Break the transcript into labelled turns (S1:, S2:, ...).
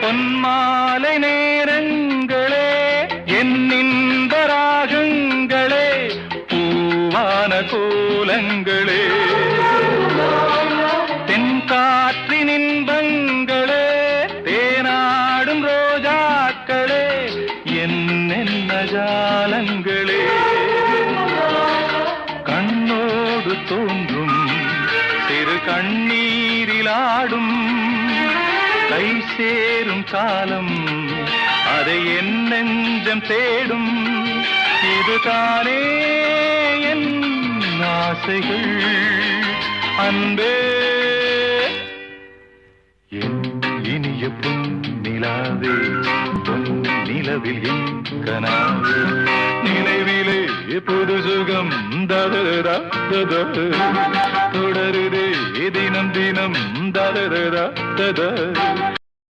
S1: பொன்மாலை நேரங்களே என் இன்ப ராகங்களே பூவான கோலங்களே தென்காற்றின் இன்பங்களே தேனாடும் ரோஜாக்களே என்னென்ன ஜாலங்களே கண்ணோடு தோன்றும் சிறு கண்ணீரிலாடும் கை சேரும் காலம் அதை என் நெஞ்சம் தேடும் இதுதானே என் ஆசைகள் அன்பே என் இனிய பொன்னிலாவே பொன் நிலவில் என் கனாவே நினைவிலே புது சுகம் ததரா தொடருதே தினம் தினம் ததரா தத